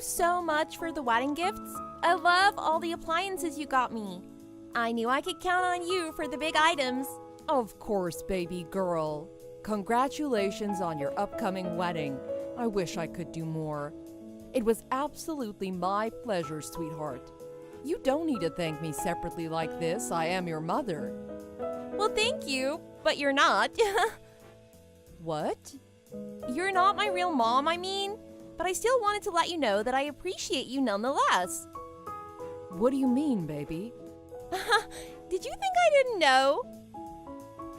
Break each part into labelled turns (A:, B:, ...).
A: so much for the wedding gifts. I love all the appliances you got me. I knew I could count on you for the big items.
B: Of course, baby girl. Congratulations on your upcoming wedding. I wish I could do more. It was absolutely my pleasure, sweetheart. You don't need to thank me separately like this. I am your mother.
A: Well, thank you, but you're not.
B: What?
A: You're not my real mom, I mean. But I still wanted to let you know that I appreciate you nonetheless.
B: What do you mean, baby?
A: Did you think I didn't know?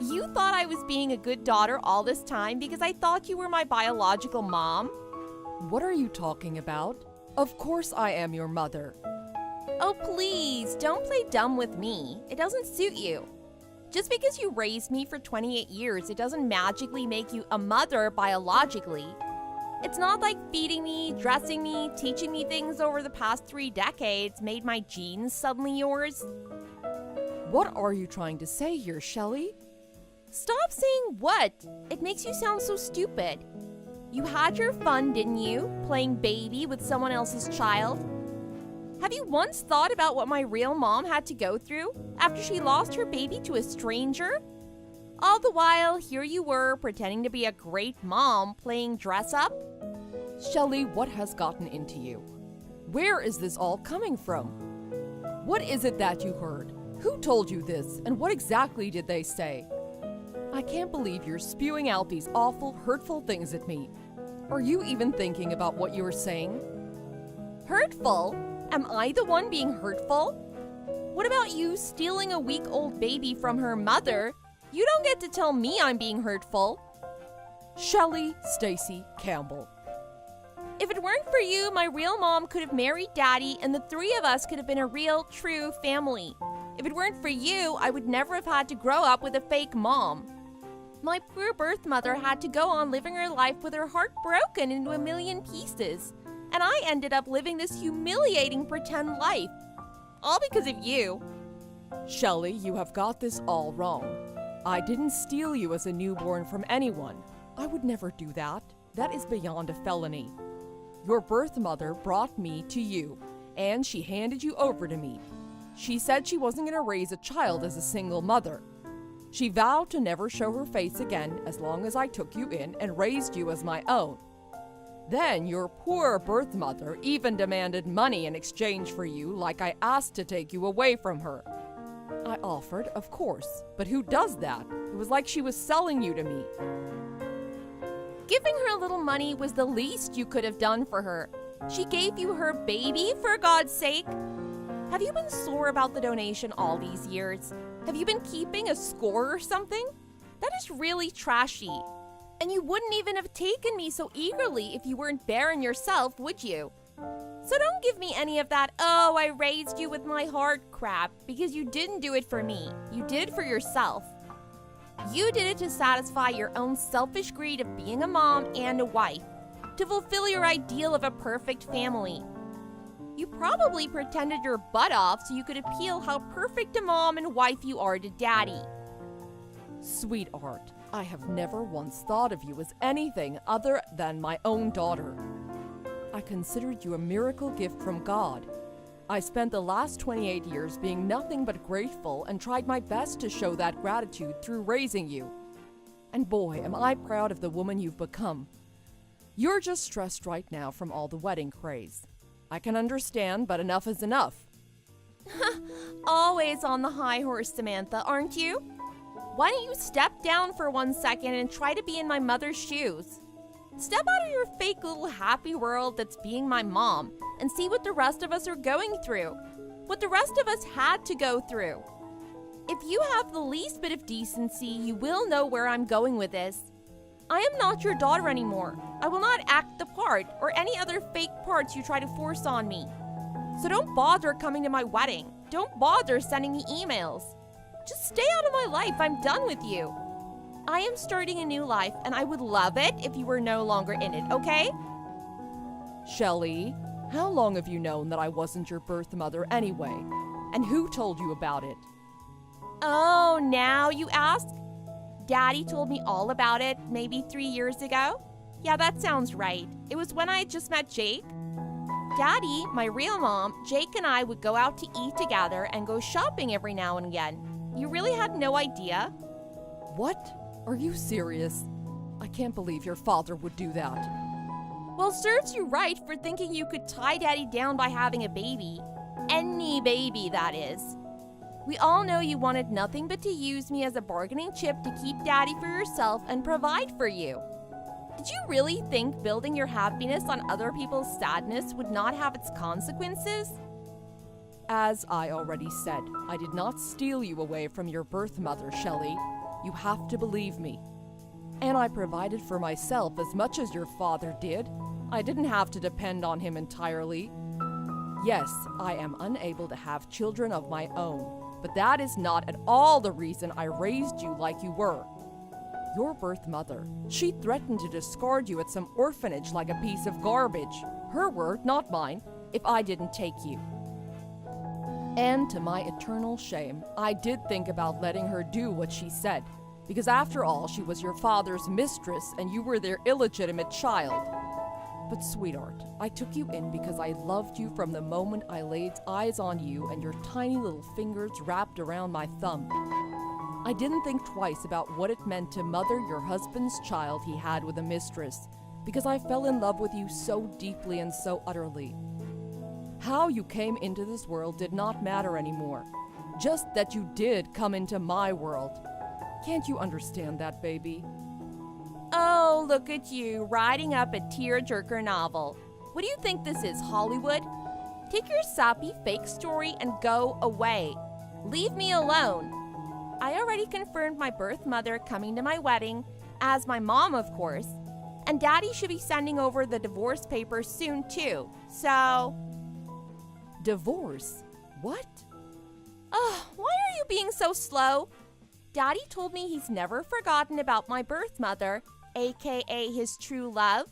A: You thought I was being a good daughter all this time because I thought you were my biological mom?
B: What are you talking about? Of course I am your mother.
A: Oh, please, don't play dumb with me. It doesn't suit you. Just because you raised me for 28 years, it doesn't magically make you a mother biologically. It's not like feeding me, dressing me, teaching me things over the past 3 decades made my genes suddenly yours.
B: What are you trying to say here, Shelley?
A: Stop saying what. It makes you sound so stupid. You had your fun, didn't you, playing baby with someone else's child? Have you once thought about what my real mom had to go through after she lost her baby to a stranger? All the while, here you were pretending to be a great mom playing dress up?
B: Shelley, what has gotten into you? Where is this all coming from? What is it that you heard? Who told you this, and what exactly did they say? I can't believe you're spewing out these awful, hurtful things at me. Are you even thinking about what you are saying?
A: Hurtful? Am I the one being hurtful? What about you stealing a week-old baby from her mother? You don't get to tell me I'm being hurtful.
B: Shelley Stacy Campbell.
A: If it weren't for you, my real mom could have married Daddy and the 3 of us could have been a real, true family. If it weren't for you, I would never have had to grow up with a fake mom. My poor birth mother had to go on living her life with her heart broken into a million pieces. And I ended up living this humiliating pretend life. All because of you.
B: Shelley, you have got this all wrong. I didn't steal you as a newborn from anyone. I would never do that. That is beyond a felony. Your birth mother brought me to you, and she handed you over to me. She said she wasn't going to raise a child as a single mother. She vowed to never show her face again as long as I took you in and raised you as my own. Then your poor birth mother even demanded money in exchange for you, like I asked to take you away from her. I offered, of course, but who does that? It was like she was selling you to me.
A: Giving her a little money was the least you could have done for her. She gave you her baby, for God's sake. Have you been sore about the donation all these years? Have you been keeping a score or something? That is really trashy. And you wouldn't even have taken me so eagerly if you weren't barren yourself, would you? So don't give me any of that, oh, I raised you with my heart crap, because you didn't do it for me. You did it for yourself. You did it to satisfy your own selfish greed of being a mom and a wife, to fulfill your ideal of a perfect family. You probably pretended your butt off so you could appeal how perfect a mom and wife you are to Daddy.
B: Sweetheart, I have never once thought of you as anything other than my own daughter. I considered you a miracle gift from God. I spent the last 28 years being nothing but grateful and tried my best to show that gratitude through raising you. And boy, am I proud of the woman you've become. You're just stressed right now from all the wedding craze. I can understand, but enough is enough.
A: Always on the high horse, Samantha, aren't you? Why don't you step down for 1 second and try to be in my mother's shoes? Step out of your fake little happy world that's being my mom and see what the rest of us are going through. What the rest of us had to go through. If you have the least bit of decency, you will know where I'm going with this. I am not your daughter anymore. I will not act the part or any other fake parts you try to force on me. So don't bother coming to my wedding. Don't bother sending me emails. Just stay out of my life. I'm done with you. I am starting a new life, and I would love it if you were no longer in it, okay?
B: Shelley, how long have you known that I wasn't your birth mother anyway? And who told you about it?
A: Oh, now you ask? Daddy told me all about it maybe 3 years ago. Yeah, that sounds right. It was when I had just met Jake. Daddy, my real mom, Jake and I would go out to eat together and go shopping every now and again. You really had no idea?
B: What? Are you serious? I can't believe your father would do that.
A: Well, serves you right for thinking you could tie Daddy down by having a baby. Any baby, that is. We all know you wanted nothing but to use me as a bargaining chip to keep Daddy for yourself and provide for you. Did you really think building your happiness on other people's sadness would not have its consequences?
B: As I already said, I did not steal you away from your birth mother, Shelley. You have to believe me. And I provided for myself as much as your father did. I didn't have to depend on him entirely. Yes, I am unable to have children of my own, but that is not at all the reason I raised you like you were. Your birth mother, she threatened to discard you at some orphanage like a piece of garbage. Her word, not mine, if I didn't take you. And to my eternal shame, I did think about letting her do what she said, because after all, she was your father's mistress and you were their illegitimate child. But sweetheart, I took you in because I loved you from the moment I laid eyes on you and your tiny little fingers wrapped around my thumb. I didn't think twice about what it meant to mother your husband's child he had with a mistress, because I fell in love with you so deeply and so utterly. How you came into this world did not matter anymore, just that you did come into my world. Can't you understand that, baby?
A: Oh, look at you, writing up a tearjerker novel. What do you think this is, Hollywood? Take your sappy fake story and go away. Leave me alone. I already confirmed my birth mother coming to my wedding, as my mom, of course, and Daddy should be sending over the divorce papers soon, too. So...
B: Divorce? What?
A: Oh, why are you being so slow? Daddy told me he's never forgotten about my birth mother, aka his true love.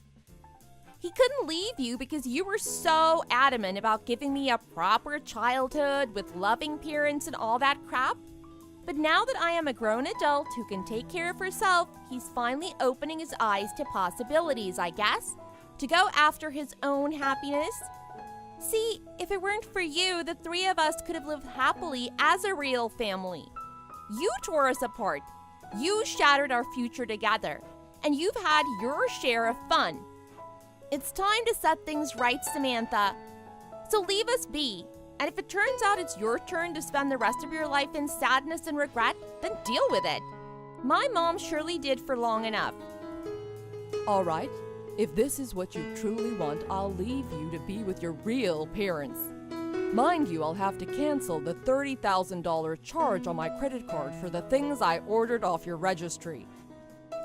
A: He couldn't leave you because you were so adamant about giving me a proper childhood with loving parents and all that crap. But now that I am a grown adult who can take care of herself, he's finally opening his eyes to possibilities, I guess, to go after his own happiness. See, if it weren't for you, the three of us could have lived happily as a real family. You tore us apart. You shattered our future together. And you've had your share of fun. It's time to set things right, Samantha. So leave us be. And if it turns out it's your turn to spend the rest of your life in sadness and regret, then deal with it. My mom surely did for long enough.
B: All right. If this is what you truly want, I'll leave you to be with your real parents. Mind you, I'll have to cancel the $30,000 charge on my credit card for the things I ordered off your registry.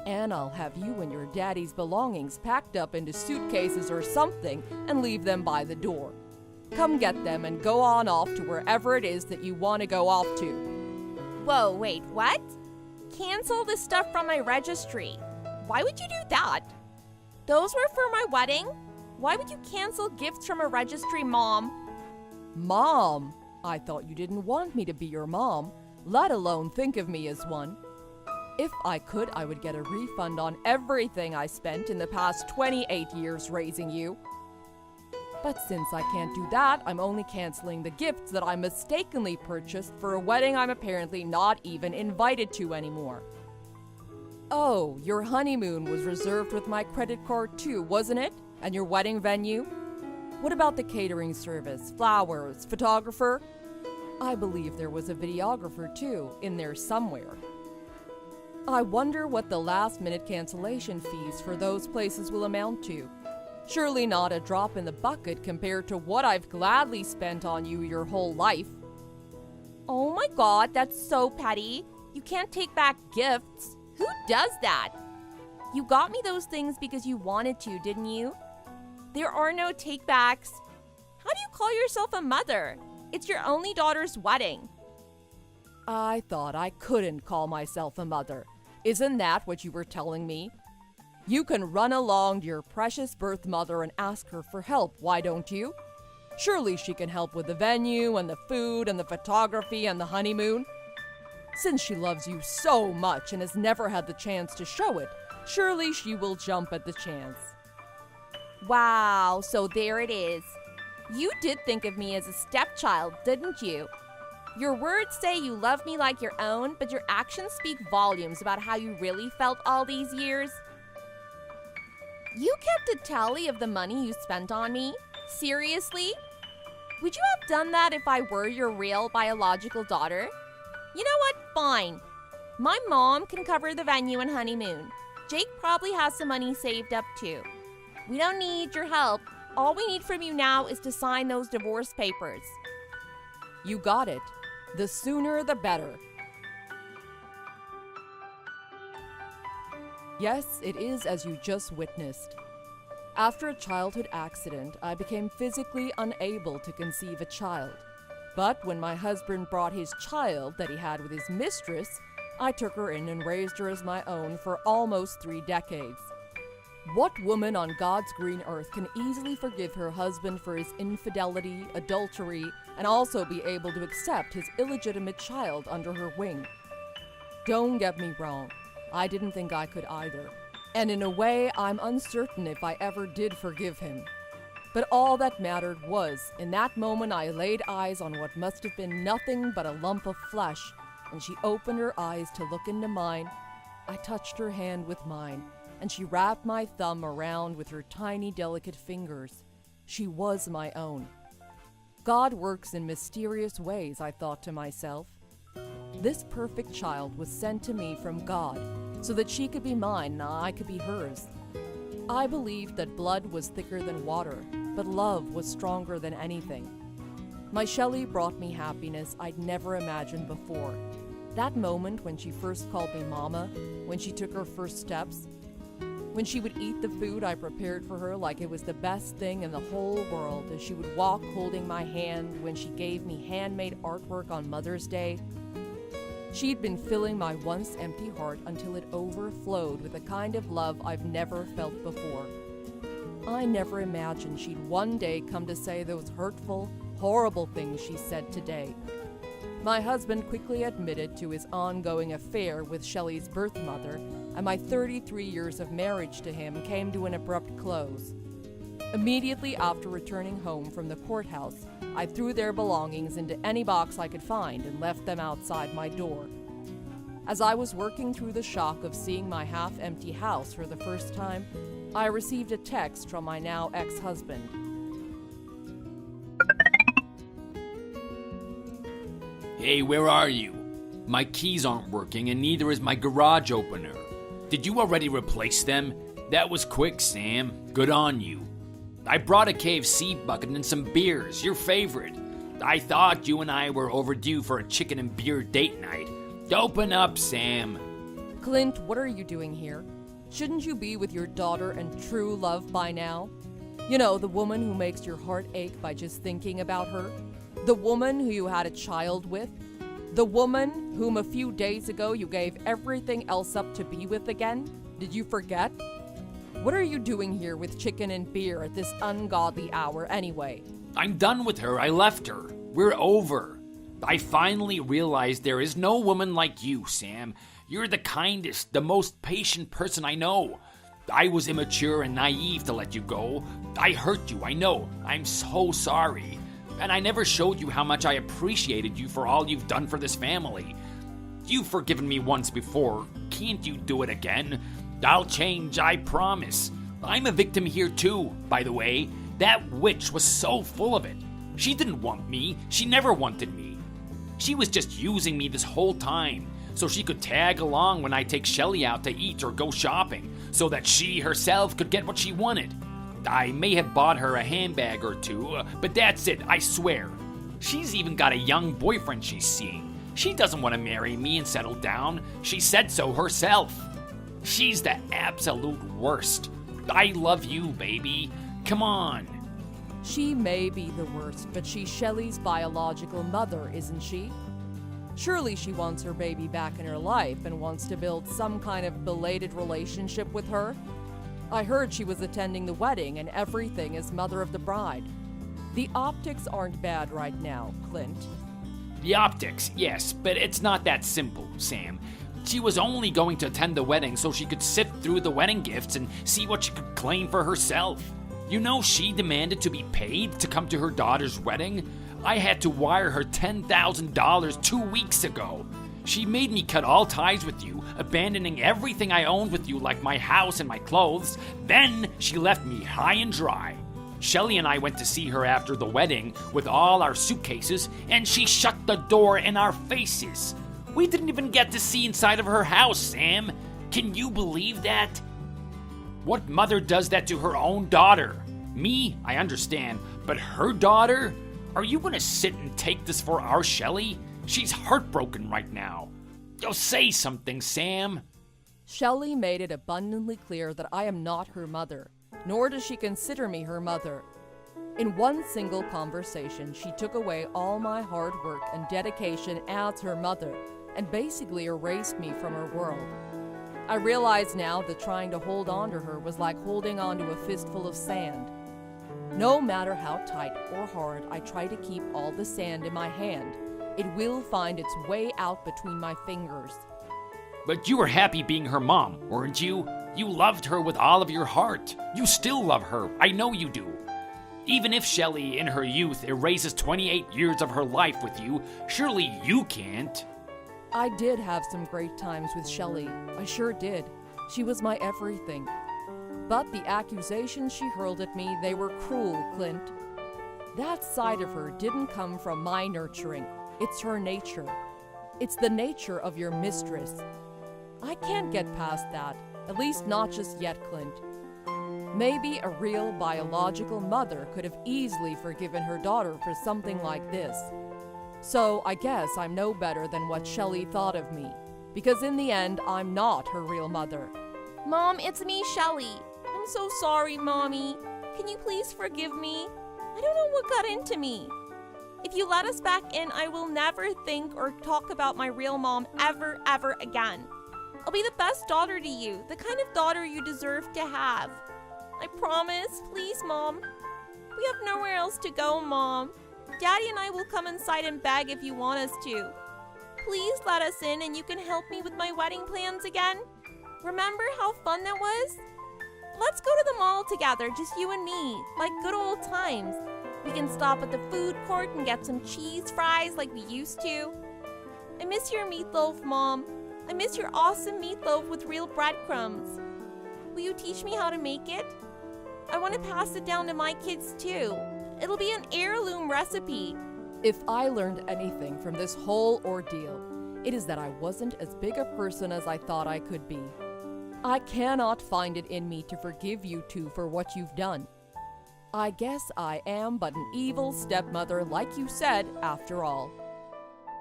B: And I'll have you and your daddy's belongings packed up into suitcases or something and leave them by the door. Come get them and go on off to wherever it is that you want to go off to.
A: Whoa, wait, what? Cancel the stuff from my registry. Why would you do that? Those were for my wedding? Why would you cancel gifts from a registry, Mom?
B: Mom? I thought you didn't want me to be your mom, let alone think of me as one. If I could, I would get a refund on everything I spent in the past 28 years raising you. But since I can't do that, I'm only canceling the gifts that I mistakenly purchased for a wedding I'm apparently not even invited to anymore. Oh, your honeymoon was reserved with my credit card too, wasn't it? And your wedding venue? What about the catering service, flowers, photographer? I believe there was a videographer too, in there somewhere. I wonder what the last-minute cancellation fees for those places will amount to. Surely not a drop in the bucket compared to what I've gladly spent on you your whole life.
A: Oh my God, that's so petty. You can't take back gifts. Who does that? You got me those things because you wanted to, didn't you? There are no takebacks. How do you call yourself a mother? It's your only daughter's wedding.
B: I thought I couldn't call myself a mother. Isn't that what you were telling me? You can run along to your precious birth mother and ask her for help, why don't you? Surely she can help with the venue and the food and the photography and the honeymoon. Since she loves you so much and has never had the chance to show it, surely she will jump at the chance.
A: Wow, so there it is. You did think of me as a stepchild, didn't you? Your words say you love me like your own, but your actions speak volumes about how you really felt all these years. You kept a tally of the money you spent on me? Seriously? Would you have done that if I were your real biological daughter? You know what? Fine. My mom can cover the venue and honeymoon. Jake probably has some money saved up too. We don't need your help. All we need from you now is to sign those divorce papers.
B: You got it. The sooner the better. Yes, it is as you just witnessed. After a childhood accident, I became physically unable to conceive a child. But when my husband brought his child that he had with his mistress, I took her in and raised her as my own for almost 3 decades. What woman on God's green earth can easily forgive her husband for his infidelity, adultery, and also be able to accept his illegitimate child under her wing? Don't get me wrong, I didn't think I could either. And in a way, I'm uncertain if I ever did forgive him. But all that mattered was, in that moment I laid eyes on what must have been nothing but a lump of flesh, and she opened her eyes to look into mine. I touched her hand with mine, and she wrapped my thumb around with her tiny, delicate fingers. She was my own. God works in mysterious ways, I thought to myself. This perfect child was sent to me from God, so that she could be mine and I could be hers. I believed that blood was thicker than water, but love was stronger than anything. My Shelley brought me happiness I'd never imagined before. That moment when she first called me Mama, when she took her first steps, when she would eat the food I prepared for her like it was the best thing in the whole world, as she would walk holding my hand, when she gave me handmade artwork on Mother's Day. She'd been filling my once empty heart until it overflowed with a kind of love I've never felt before. I never imagined she'd one day come to say those hurtful, horrible things she said today. My husband quickly admitted to his ongoing affair with Shelley's birth mother, and my 33 years of marriage to him came to an abrupt close. Immediately after returning home from the courthouse, I threw their belongings into any box I could find and left them outside my door. As I was working through the shock of seeing my half-empty house for the first time, I received a text from my now ex-husband.
C: Hey, where are you? My keys aren't working and neither is my garage opener. Did you already replace them? That was quick, Sam. Good on you. I brought a KFC bucket and some beers, your favorite. I thought you and I were overdue for a chicken and beer date night. Open up, Sam.
B: Clint, what are you doing here? Shouldn't you be with your daughter and true love by now? You know, the woman who makes your heart ache by just thinking about her? The woman who you had a child with? The woman whom a few days ago you gave everything else up to be with again? Did you forget? What are you doing here with chicken and beer at this ungodly hour anyway?
C: I'm done with her. I left her. We're over. I finally realized there is no woman like you, Sam. You're the kindest, the most patient person I know. I was immature and naive to let you go. I hurt you, I know. I'm so sorry. And I never showed you how much I appreciated you for all you've done for this family. You've forgiven me once before. Can't you do it again? I'll change, I promise. I'm a victim here too, by the way. That witch was so full of it. She didn't want me. She never wanted me. She was just using me this whole time so she could tag along when I take Shelley out to eat or go shopping, so that she herself could get what she wanted. I may have bought her a handbag or two, but that's it, I swear. She's even got a young boyfriend she's seeing. She doesn't want to marry me and settle down. She said so herself. She's the absolute worst. I love you, baby. Come on.
B: She may be the worst, but she's Shelley's biological mother, isn't she? Surely she wants her baby back in her life and wants to build some kind of belated relationship with her. I heard she was attending the wedding and everything as mother of the bride. The optics aren't bad right now, Clint.
C: The optics, yes, but it's not that simple, Sam. She was only going to attend the wedding so she could sift through the wedding gifts and see what she could claim for herself. You know she demanded to be paid to come to her daughter's wedding? I had to wire her $10,000 2 weeks ago. She made me cut all ties with you, abandoning everything I owned with you like my house and my clothes. Then she left me high and dry. Shelley and I went to see her after the wedding with all our suitcases, and she shut the door in our faces. We didn't even get to see inside of her house, Sam. Can you believe that? What mother does that to her own daughter? Me, I understand, but her daughter? Are you gonna sit and take this for our Shelley? She's heartbroken right now. Yo, say something, Sam.
B: Shelley made it abundantly clear that I am not her mother, nor does she consider me her mother. In one single conversation, she took away all my hard work and dedication as her mother, and basically erased me from her world. I realize now that trying to hold on to her was like holding on to a fistful of sand. No matter how tight or hard I try to keep all the sand in my hand, it will find its way out between my fingers.
C: But you were happy being her mom, weren't you? You loved her with all of your heart. You still love her. I know you do. Even if Shelley, in her youth, erases 28 years of her life with you, surely you can't.
B: I did have some great times with Shelley. I sure did. She was my everything. But the accusations she hurled at me, they were cruel, Clint. That side of her didn't come from my nurturing. It's her nature. It's the nature of your mistress. I can't get past that, at least not just yet, Clint. Maybe a real biological mother could have easily forgiven her daughter for something like this. So I guess I'm no better than what Shelley thought of me, because in the end, I'm not her real mother.
A: Mom, it's me, Shelley. I'm so sorry, Mommy. Can you please forgive me? I don't know what got into me. If you let us back in, I will never think or talk about my real mom ever again. I'll be the best daughter to you, the kind of daughter you deserve to have. I promise. Please, Mom. We have nowhere else to go, Mom. Daddy and I will come inside and beg if you want us to. Please let us in and you can help me with my wedding plans again. Remember how fun that was? Let's go to the mall together, just you and me, like good old times. We can stop at the food court and get some cheese fries like we used to. I miss your meatloaf, Mom. I miss your awesome meatloaf with real breadcrumbs. Will you teach me how to make it? I want to pass it down to my kids too. It'll be an heirloom recipe.
B: If I learned anything from this whole ordeal, it is that I wasn't as big a person as I thought I could be. I cannot find it in me to forgive you two for what you've done. I guess I am but an evil stepmother, like you said, after all.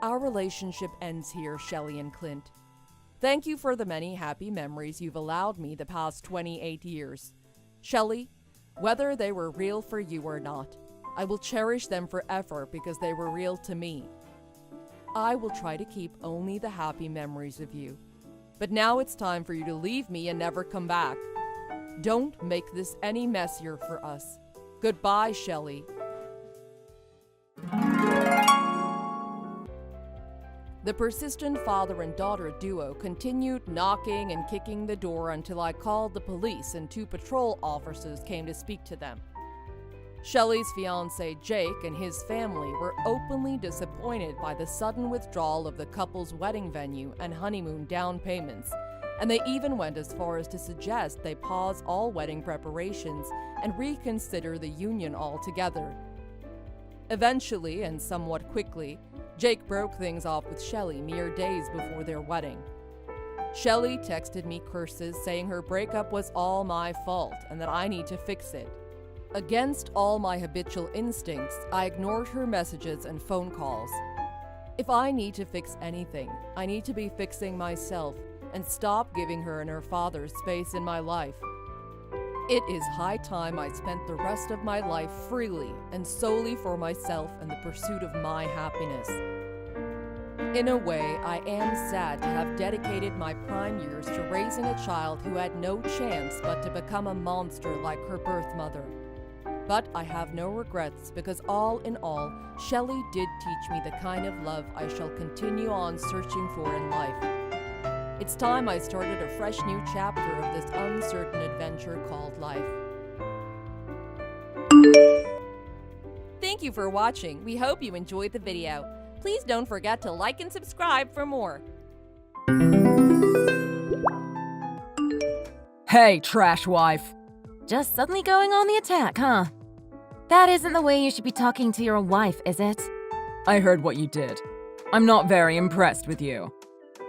B: Our relationship ends here, Shelley and Clint. Thank you for the many happy memories you've allowed me the past 28 years. Shelley, whether they were real for you or not, I will cherish them forever because they were real to me. I will try to keep only the happy memories of you. But now it's time for you to leave me and never come back. Don't make this any messier for us. Goodbye, Shelley. The persistent father and daughter duo continued knocking and kicking the door until I called the police and 2 patrol officers came to speak to them. Shelley's fiancé Jake and his family were openly disappointed by the sudden withdrawal of the couple's wedding venue and honeymoon down payments, and they even went as far as to suggest they pause all wedding preparations and reconsider the union altogether. Eventually, and somewhat quickly, Jake broke things off with Shelley mere days before their wedding. Shelley texted me curses saying her breakup was all my fault and that I need to fix it. Against all my habitual instincts, I ignored her messages and phone calls. If I need to fix anything, I need to be fixing myself and stop giving her and her father space in my life. It is high time I spent the rest of my life freely and solely for myself and the pursuit of my happiness. In a way, I am sad to have dedicated my prime years to raising a child who had no chance but to become a monster like her birth mother. But I have no regrets because all in all, Shelley did teach me the kind of love I shall continue on searching for in life. It's time I started a fresh new chapter of this uncertain adventure called life.
A: Thank you for watching. We hope you enjoyed the video. Please don't forget to like and subscribe for more.
B: Hey, trash wife.
D: Just suddenly going on the attack, huh? That isn't the way you should be talking to your wife, is it?
B: I heard what you did. I'm not very impressed with you.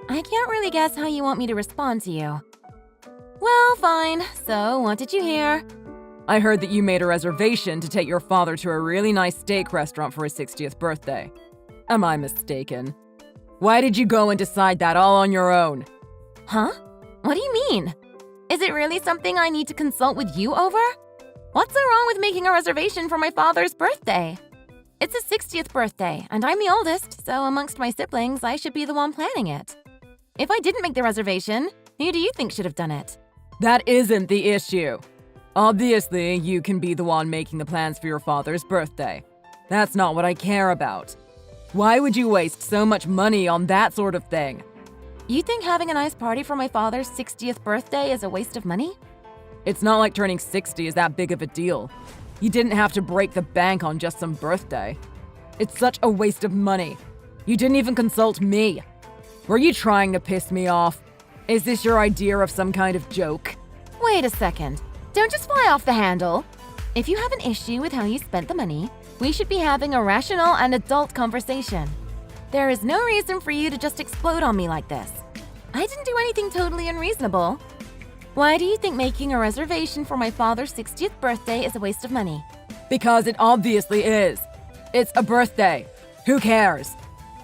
D: I can't really guess how you want me to respond to you. Well, fine. So, what did you hear?
B: I heard that you made a reservation to take your father to a really nice steak restaurant for his 60th birthday. Am I mistaken? Why did you go and decide that all on your own?
D: Huh? What do you mean? Is it really something I need to consult with you over? What's so wrong with making a reservation for my father's birthday? It's his 60th birthday, and I'm the oldest, so amongst my siblings, I should be the one planning it. If I didn't make the reservation, who do you think should have done it?
B: That isn't the issue. Obviously, you can be the one making the plans for your father's birthday. That's not what I care about. Why would you waste so much money on that sort of thing?
D: You think having a nice party for my father's 60th birthday is a waste of money?
B: It's not like turning 60 is that big of a deal. You didn't have to break the bank on just some birthday. It's such a waste of money. You didn't even consult me. Were you trying to piss me off? Is this your idea of some kind of joke?
D: Wait a second. Don't just fly off the handle. If you have an issue with how you spent the money, we should be having a rational and adult conversation. There is no reason for you to just explode on me like this. I didn't do anything totally unreasonable. Why do you think making a reservation for my father's 60th birthday is a waste of money?
B: Because it obviously is. It's a birthday. Who cares?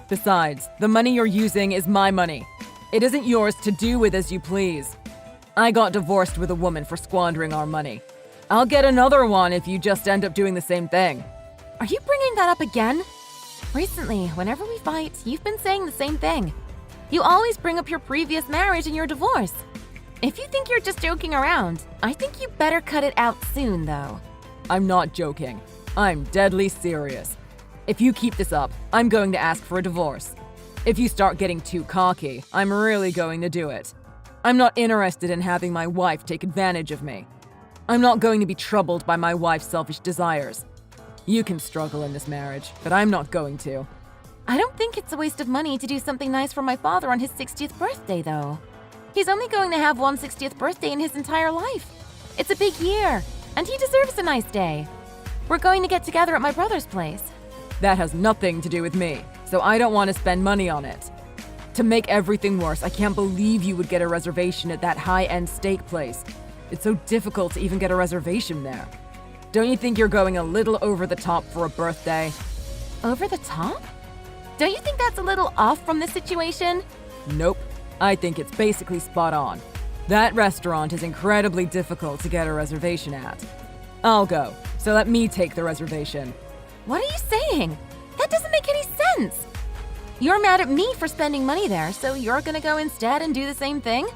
B: Besides, the money you're using is my money. It isn't yours to do with as you please. I got divorced with a woman for squandering our money. I'll get another one if you just end up doing the same thing.
D: Are you bringing that up again? Recently, whenever we fight, you've been saying the same thing. You always bring up your previous marriage and your divorce. If you think you're just joking around, I think you better cut it out soon, though.
B: I'm not joking. I'm deadly serious. If you keep this up, I'm going to ask for a divorce. If you start getting too cocky, I'm really going to do it. I'm not interested in having my wife take advantage of me. I'm not going to be troubled by my wife's selfish desires. You can struggle in this marriage, but I'm not going to.
D: I don't think it's a waste of money to do something nice for my father on his 60th birthday, though. He's only going to have one 60th birthday in his entire life. It's a big year, and he deserves a nice day. We're going to get together at my brother's place.
B: That has nothing to do with me, so I don't want to spend money on it. To make everything worse, I can't believe you would get a reservation at that high-end steak place. It's so difficult to even get a reservation there. Don't you think you're going a little over the top for a birthday?
D: Over the top? Don't you think that's a little off from this situation?
B: Nope. I think it's basically spot on. That restaurant is incredibly difficult to get a reservation at. I'll go, so let me take the reservation.
D: What are you saying? That doesn't make any sense. You're mad at me for spending money there, so you're gonna go instead and do the same thing?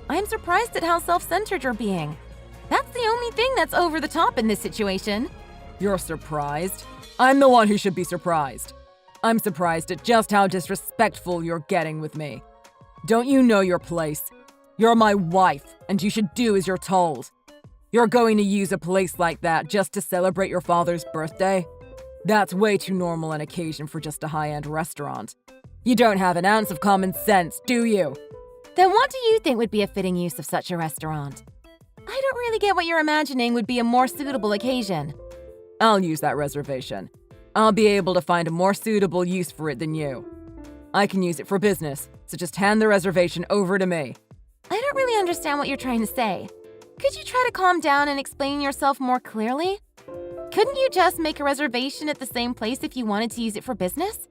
D: I'm surprised at how self-centered you're being. That's the only thing that's over the top in this situation.
B: You're surprised? I'm the one who should be surprised. I'm surprised at just how disrespectful you're getting with me. Don't you know your place? You're my wife, and you should do as you're told. You're going to use a place like that just to celebrate your father's birthday? That's way too normal an occasion for just a high-end restaurant. You don't have an ounce of common sense, do you?
D: Then what do you think would be a fitting use of such a restaurant? I don't really get what you're imagining would be a more suitable occasion.
B: I'll use that reservation. I'll be able to find a more suitable use for it than you. I can use it for business, so just hand the reservation over to me.
D: I don't really understand what you're trying to say. Could you try to calm down and explain yourself more clearly? Couldn't you just make a reservation at the same place if you wanted to use it for business?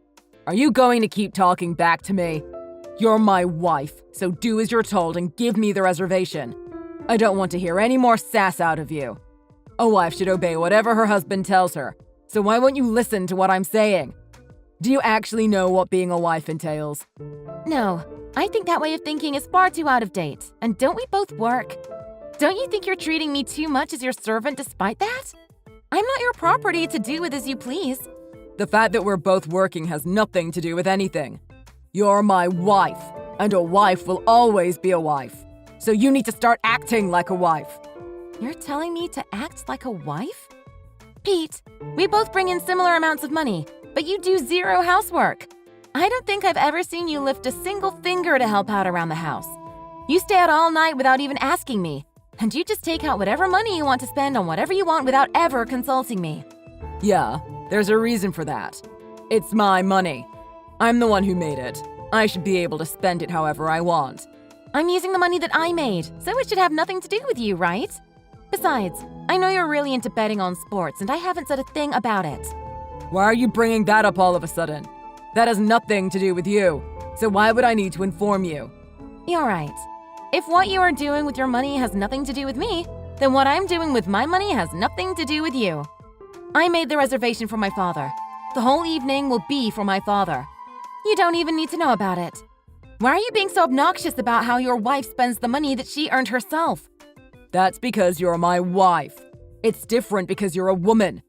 B: Are you going to keep talking back to me? You're my wife, so do as you're told and give me the reservation. I don't want to hear any more sass out of you. A wife should obey whatever her husband tells her, so why won't you listen to what I'm saying? Do you actually know what being a wife entails?
D: No, I think that way of thinking is far too out of date. And don't we both work? Don't you think you're treating me too much as your servant despite that? I'm not your property to do with as you please.
B: The fact that we're both working has nothing to do with anything. You're my wife, and a wife will always be a wife. So you need to start acting like a wife.
D: You're telling me to act like a wife? Pete, we both bring in similar amounts of money, but you do zero housework. I don't think I've ever seen you lift a single finger to help out around the house. You stay out all night without even asking me, and you just take out whatever money you want to spend on whatever you want without ever consulting me.
B: Yeah, there's a reason for that. It's my money. I'm the one who made it. I should be able to spend it however I want.
D: I'm using the money that I made, so it should have nothing to do with you, right? Besides, I know you're really into betting on sports, and I haven't said a thing about it.
B: Why are you bringing that up all of a sudden? That has nothing to do with you, so why would I need to inform you?
D: You're right. If what you are doing with your money has nothing to do with me, then what I'm doing with my money has nothing to do with you. I made the reservation for my father. The whole evening will be for my father. You don't even need to know about it. Why are you being so obnoxious about how your wife spends the money that she earned herself?
B: That's because you're my wife. It's different because you're a woman.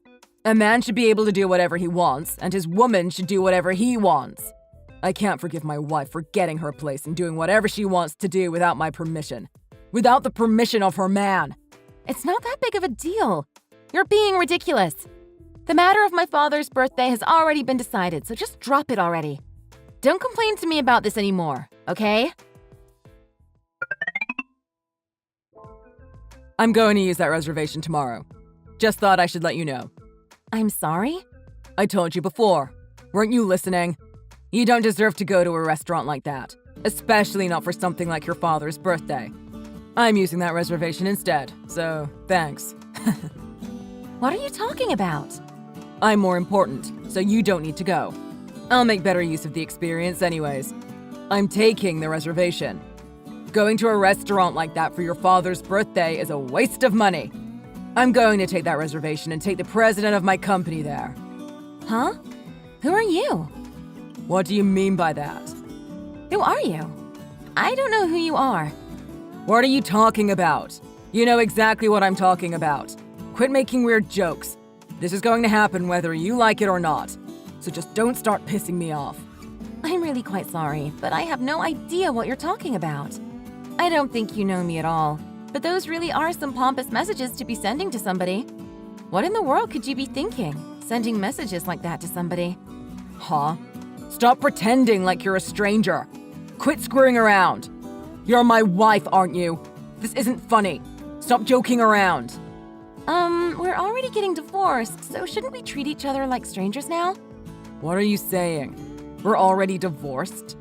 B: A man should be able to do whatever he wants, and his woman should do whatever he wants. I can't forgive my wife for getting her place and doing whatever she wants to do without my permission. Without the permission of her man.
D: It's not that big of a deal. You're being ridiculous. The matter of my father's birthday has already been decided, so just drop it already. Don't complain to me about this anymore, okay?
B: I'm going to use that reservation tomorrow. Just thought I should let you know.
D: I'm sorry?
B: I told you before. Weren't you listening? You don't deserve to go to a restaurant like that, especially not for something like your father's birthday. I'm using that reservation instead, so thanks.
D: What are you talking about?
B: I'm more important, so you don't need to go. I'll make better use of the experience anyways. I'm taking the reservation. Going to a restaurant like that for your father's birthday is a waste of money. I'm going to take that reservation and take the president of my company there.
D: Huh? Who are you?
B: What do you mean by that?
D: Who are you? I don't know who you are.
B: What are you talking about? You know exactly what I'm talking about. Quit making weird jokes. This is going to happen whether you like it or not. So just don't start pissing me off.
D: I'm really quite sorry, but I have no idea what you're talking about. I don't think you know me at all, but those really are some pompous messages to be sending to somebody. What in the world could you be thinking, sending messages like that to somebody?
B: Huh? Stop pretending like you're a stranger. Quit screwing around. You're my wife, aren't you? This isn't funny. Stop joking around.
D: We're already getting divorced, so shouldn't we treat each other like strangers now?
B: What are you saying? We're already divorced?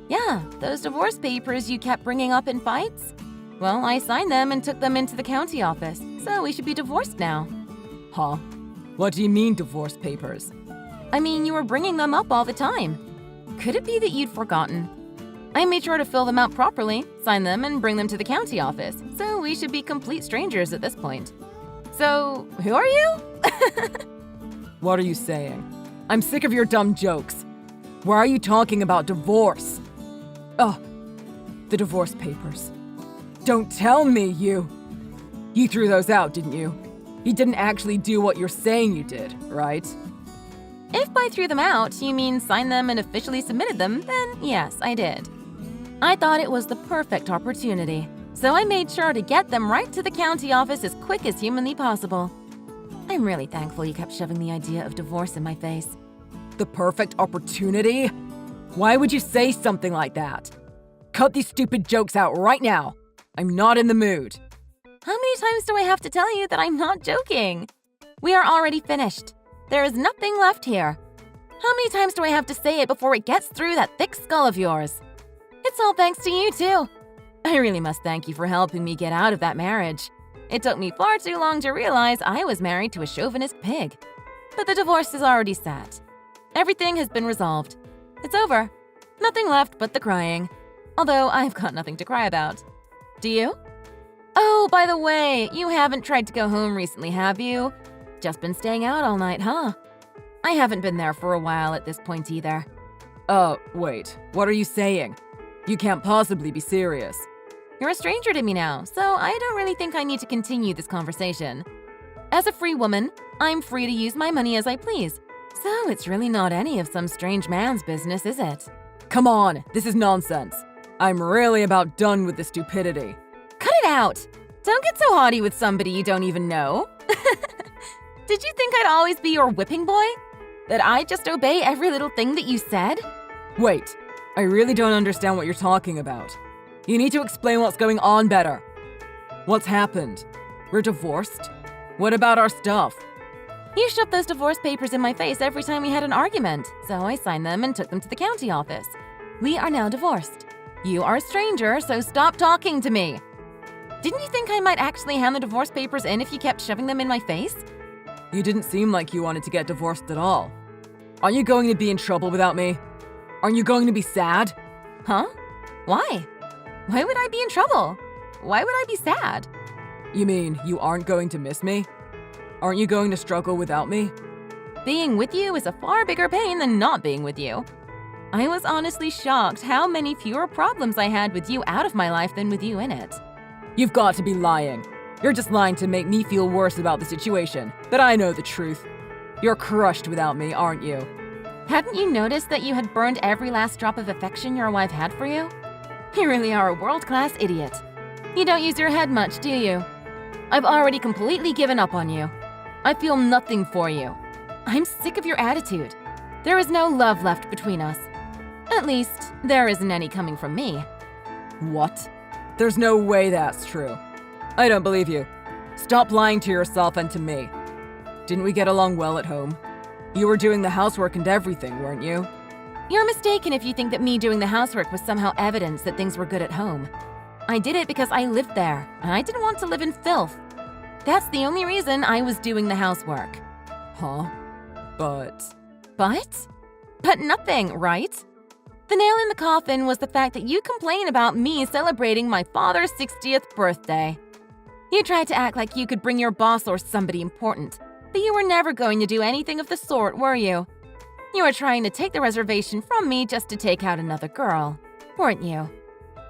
D: Yeah, those divorce papers you kept bringing up in fights? Well, I signed them and took them into the county office, so we should be divorced now.
B: Huh? What do you mean, divorce papers?
D: I mean, you were bringing them up all the time. Could it be that you'd forgotten? I made sure to fill them out properly, sign them, and bring them to the county office, so we should be complete strangers at this point. So, who are you?
B: What are you saying? I'm sick of your dumb jokes. Why are you talking about divorce? Oh, the divorce papers. Don't tell me you threw those out, didn't you? You didn't actually do what you're saying you did, right?
D: If by threw them out, you mean signed them and officially submitted them, then yes, I did. I thought it was the perfect opportunity, so I made sure to get them right to the county office as quick as humanly possible. I'm really thankful you kept shoving the idea of divorce in my face.
B: The perfect opportunity? Why would you say something like that? Cut these stupid jokes out right now. I'm not in the mood.
D: How many times do I have to tell you that I'm not joking? We are already finished. There is nothing left here. How many times do I have to say it before it gets through that thick skull of yours? It's all thanks to you, too. I really must thank you for helping me get out of that marriage. It took me far too long to realize I was married to a chauvinist pig. But the divorce is already set. Everything has been resolved. It's over. Nothing left but the crying. Although I've got nothing to cry about. Do you? Oh, by the way, you haven't tried to go home recently, have you? Just been staying out all night, huh? I haven't been there for a while at this point either.
B: Wait. What are you saying? You can't possibly be serious.
D: You're a stranger to me now, so I don't really think I need to continue this conversation. As a free woman, I'm free to use my money as I please. So it's really not any of some strange man's business, is it?
B: Come on, this is nonsense. I'm really about done with the stupidity.
D: Cut it out! Don't get so haughty with somebody you don't even know. Did you think I'd always be your whipping boy? That I'd just obey every little thing that you said?
B: Wait, I really don't understand what you're talking about. You need to explain what's going on better. What's happened? We're divorced? What about our stuff?
D: You shoved those divorce papers in my face every time we had an argument, so I signed them and took them to the county office. We are now divorced. You are a stranger, so stop talking to me. Didn't you think I might actually hand the divorce papers in if you kept shoving them in my face?
B: You didn't seem like you wanted to get divorced at all. Aren't you going to be in trouble without me? Aren't you going to be sad?
D: Huh? Why? Why would I be in trouble? Why would I be sad?
B: You mean you aren't going to miss me? Aren't you going to struggle without me?
D: Being with you is a far bigger pain than not being with you. I was honestly shocked how many fewer problems I had with you out of my life than with you in it.
B: You've got to be lying. You're just lying to make me feel worse about the situation, but I know the truth. You're crushed without me, aren't you?
D: Hadn't you noticed that you had burned every last drop of affection your wife had for you? You really are a world-class idiot. You don't use your head much, do you? I've already completely given up on you. I feel nothing for you. I'm sick of your attitude. There is no love left between us. At least, there isn't any coming from me.
B: What? There's no way that's true. I don't believe you. Stop lying to yourself and to me. Didn't we get along well at home? You were doing the housework and everything, weren't you?
D: You're mistaken if you think that me doing the housework was somehow evidence that things were good at home. I did it because I lived there, and I didn't want to live in filth. That's the only reason I was doing the housework.
B: Huh? But
D: nothing, right? The nail in the coffin was the fact that you complain about me celebrating my father's 60th birthday. You tried to act like you could bring your boss or somebody important, but you were never going to do anything of the sort, were you? You were trying to take the reservation from me just to take out another girl, weren't you?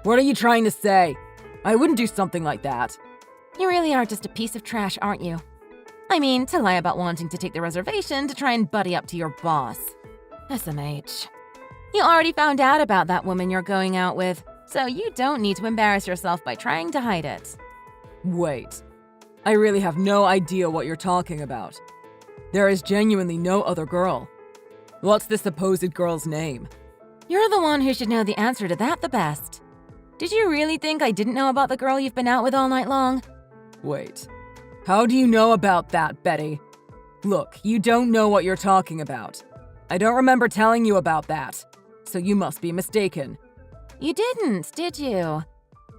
B: What are you trying to say? I wouldn't do something like that.
D: You really are just a piece of trash, aren't you? I mean, to lie about wanting to take the reservation to try and buddy up to your boss. SMH. You already found out about that woman you're going out with, so you don't need to embarrass yourself by trying to hide it.
B: Wait. I really have no idea what you're talking about. There is genuinely no other girl. What's the supposed girl's name?
D: You're the one who should know the answer to that the best. Did you really think I didn't know about the girl you've been out with all night long?
B: Wait. How do you know about that, Betty? Look, you don't know what you're talking about. I don't remember telling you about that, so you must be mistaken.
D: You didn't, did you?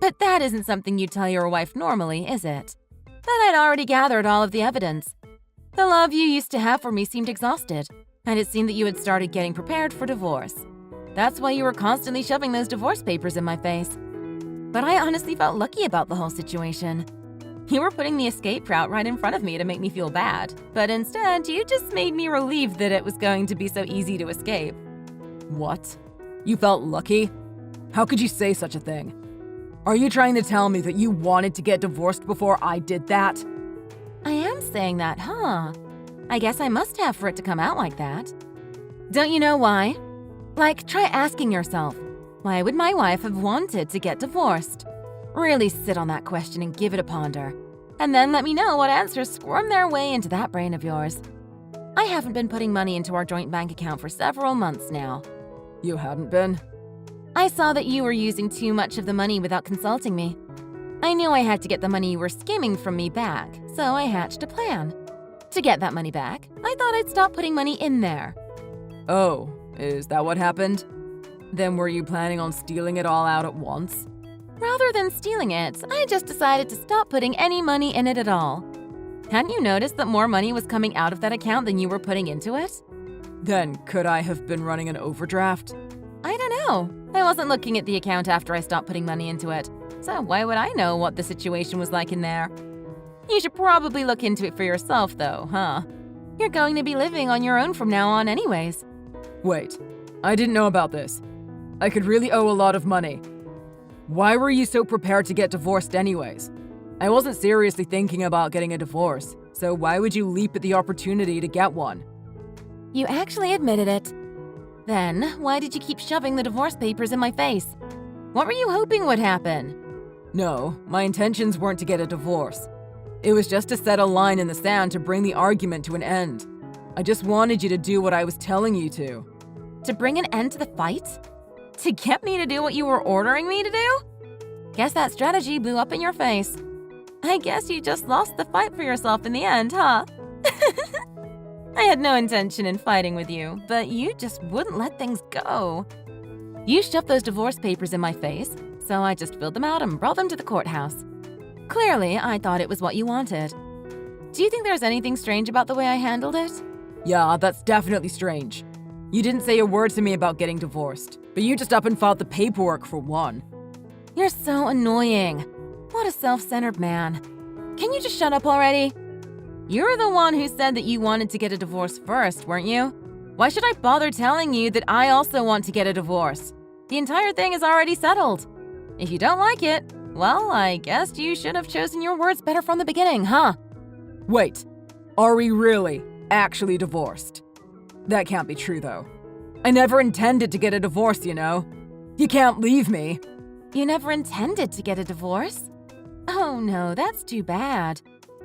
D: But that isn't something you'd tell your wife normally, is it? But I'd already gathered all of the evidence. The love you used to have for me seemed exhausted, and it seemed that you had started getting prepared for divorce. That's why you were constantly shoving those divorce papers in my face. But I honestly felt lucky about the whole situation. You were putting the escape route right in front of me to make me feel bad, but instead, you just made me relieved that it was going to be so easy to escape.
B: What? You felt lucky? How could you say such a thing? Are you trying to tell me that you wanted to get divorced before I did that?
D: I am saying that, huh? I guess I must have for it to come out like that. Don't you know why? Like, try asking yourself, why would my wife have wanted to get divorced? Really sit on that question and give it a ponder. And then let me know what answers squirm their way into that brain of yours. I haven't been putting money into our joint bank account for several months now.
B: You hadn't been?
D: I saw that you were using too much of the money without consulting me. I knew I had to get the money you were skimming from me back, so I hatched a plan. To get that money back, I thought I'd stop putting money in there.
B: Oh, is that what happened? Then were you planning on stealing it all out at once?
D: Rather than stealing it, I just decided to stop putting any money in it at all. Hadn't you noticed that more money was coming out of that account than you were putting into it?
B: Then could I have been running an overdraft?
D: I don't know. I wasn't looking at the account after I stopped putting money into it, so why would I know what the situation was like in there? You should probably look into it for yourself, though, huh? You're going to be living on your own from now on anyways.
B: Wait, I didn't know about this. I could really owe a lot of money. Why were you so prepared to get divorced anyways? I wasn't seriously thinking about getting a divorce, so why would you leap at the opportunity to get one?
D: You actually admitted it. Then, why did you keep shoving the divorce papers in my face? What were you hoping would happen?
B: No, my intentions weren't to get a divorce.
E: It was just to set a line in the sand to bring the argument to an end. I just wanted you to do what I was telling you to.
D: To bring an end to the fight? To get me to do what you were ordering me to do? Guess that strategy blew up in your face. I guess you just lost the fight for yourself in the end, huh? I had no intention in fighting with you, but you just wouldn't let things go. You shoved those divorce papers in my face, so I just filled them out and brought them to the courthouse. Clearly, I thought it was what you wanted. Do you think there's anything strange about the way I handled it?
E: Yeah, that's definitely strange. You didn't say a word to me about getting divorced, but you just up and filed the paperwork for one.
D: You're so annoying. What a self-centered man. Can you just shut up already? You're the one who said that you wanted to get a divorce first, weren't you? Why should I bother telling you that I also want to get a divorce? The entire thing is already settled. If you don't like it, well, I guess you should have chosen your words better from the beginning, huh?
E: Wait, are we really actually divorced? That can't be true, though. I never intended to get a divorce, you know. You can't leave me.
D: You never intended to get a divorce? Oh no, that's too bad.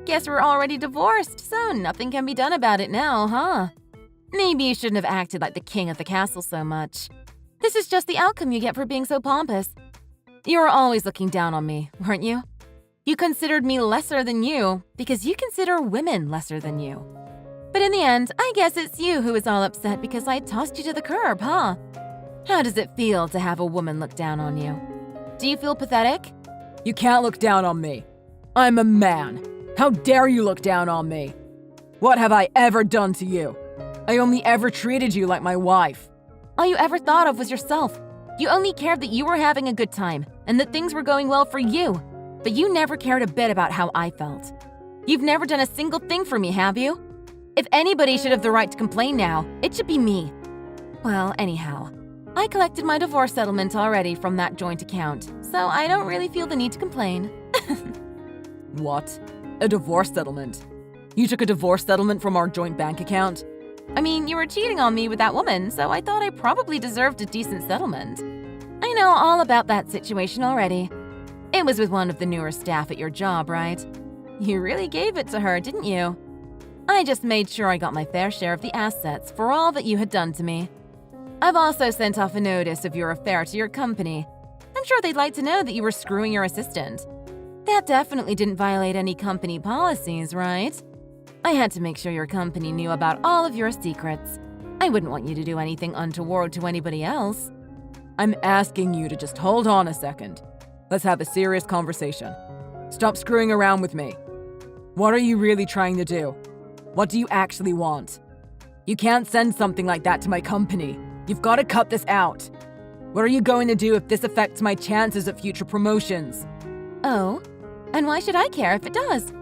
D: Guess we're already divorced, so nothing can be done about it now, huh? Maybe you shouldn't have acted like the king of the castle so much. This is just the outcome you get for being so pompous. You were always looking down on me, weren't you? You considered me lesser than you because you consider women lesser than you. But in the end, I guess it's you who is all upset because I tossed you to the curb, huh? How does it feel to have a woman look down on you? Do you feel pathetic?
E: You can't look down on me. I'm a man. How dare you look down on me? What have I ever done to you? I only ever treated you like my wife.
D: All you ever thought of was yourself. You only cared that you were having a good time and that things were going well for you. But you never cared a bit about how I felt. You've never done a single thing for me, have you? If anybody should have the right to complain now, it should be me. Well, anyhow, I collected my divorce settlement already from that joint account, so I don't really feel the need to complain.
E: What? A divorce settlement? You took a divorce settlement from our joint bank account?
D: I mean, you were cheating on me with that woman, so I thought I probably deserved a decent settlement. I know all about that situation already. It was with one of the newer staff at your job, right? You really gave it to her, didn't you? I just made sure I got my fair share of the assets for all that you had done to me. I've also sent off a notice of your affair to your company. I'm sure they'd like to know that you were screwing your assistant. That definitely didn't violate any company policies, right? I had to make sure your company knew about all of your secrets. I wouldn't want you to do anything untoward to anybody else.
E: I'm asking you to just hold on a second. Let's have a serious conversation. Stop screwing around with me. What are you really trying to do? What do you actually want? You can't send something like that to my company. You've got to cut this out. What are you going to do if this affects my chances at future promotions?
D: Oh, and why should I care if it does?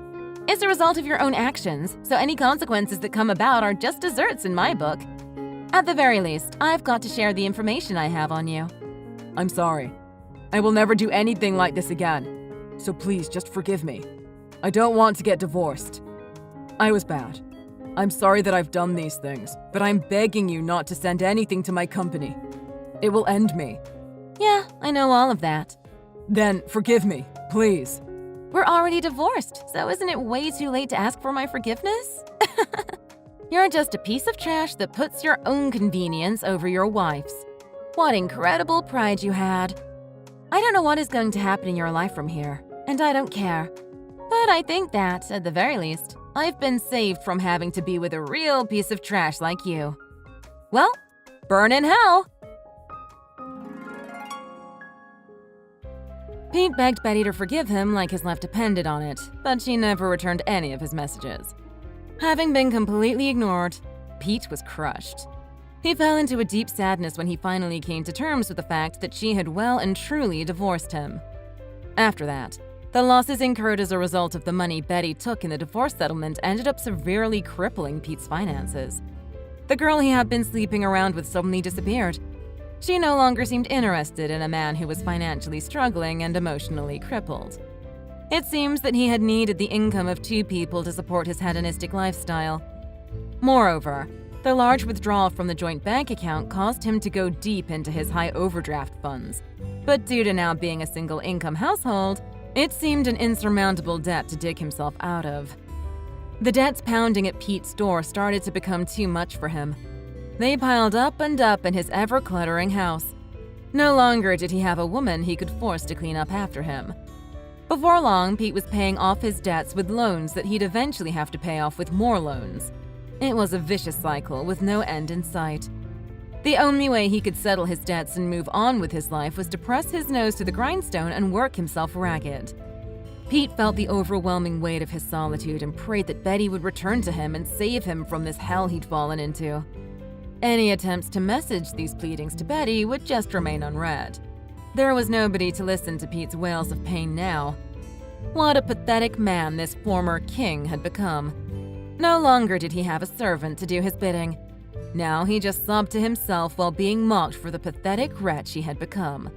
D: It's a result of your own actions, so any consequences that come about are just desserts in my book. At the very least, I've got to share the information I have on you.
E: I'm sorry. I will never do anything like this again. So please just forgive me. I don't want to get divorced. I was bad. I'm sorry that I've done these things, but I'm begging you not to send anything to my company. It will end me.
D: Yeah, I know all of that.
E: Then forgive me, please.
D: We're already divorced, so isn't it way too late to ask for my forgiveness? You're just a piece of trash that puts your own convenience over your wife's. What incredible pride you had. I don't know what is going to happen in your life from here, and I don't care. But I think that, at the very least, I've been saved from having to be with a real piece of trash like you. Well, burn in hell! Pete begged Betty to forgive him like his life depended on it, but she never returned any of his messages. Having been completely ignored, Pete was crushed. He fell into a deep sadness when he finally came to terms with the fact that she had well and truly divorced him. After that, the losses incurred as a result of the money Betty took in the divorce settlement ended up severely crippling Pete's finances. The girl he had been sleeping around with suddenly disappeared. She no longer seemed interested in a man who was financially struggling and emotionally crippled. It seems that he had needed the income of two people to support his hedonistic lifestyle. Moreover, the large withdrawal from the joint bank account caused him to go deep into his high overdraft funds. But due to now being a single-income household, It seemed an insurmountable debt to dig himself out of. The debts pounding at Pete's door started to become too much for him. They piled up and up in his ever-cluttering house. No longer did he have a woman he could force to clean up after him. Before long, Pete was paying off his debts with loans that he'd eventually have to pay off with more loans. It was a vicious cycle with no end in sight. The only way he could settle his debts and move on with his life was to press his nose to the grindstone and work himself ragged. Pete felt the overwhelming weight of his solitude and prayed that Betty would return to him and save him from this hell he'd fallen into. Any attempts to message these pleadings to Betty would just remain unread. There was nobody to listen to Pete's wails of pain now. What a pathetic man this former king had become. No longer did he have a servant to do his bidding. Now he just sobbed to himself while being mocked for the pathetic wretch he had become.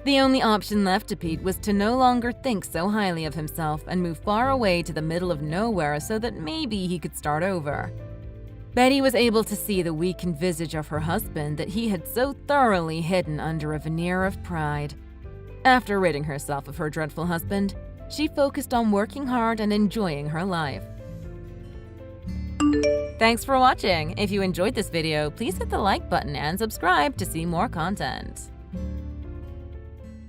D: The only option left to Pete was to no longer think so highly of himself and move far away to the middle of nowhere so that maybe he could start over. Betty was able to see the weakened visage of her husband that he had so thoroughly hidden under a veneer of pride. After ridding herself of her dreadful husband, she focused on working hard and enjoying her life. Thanks for watching. If you enjoyed this video, please hit the like button and subscribe to see more content.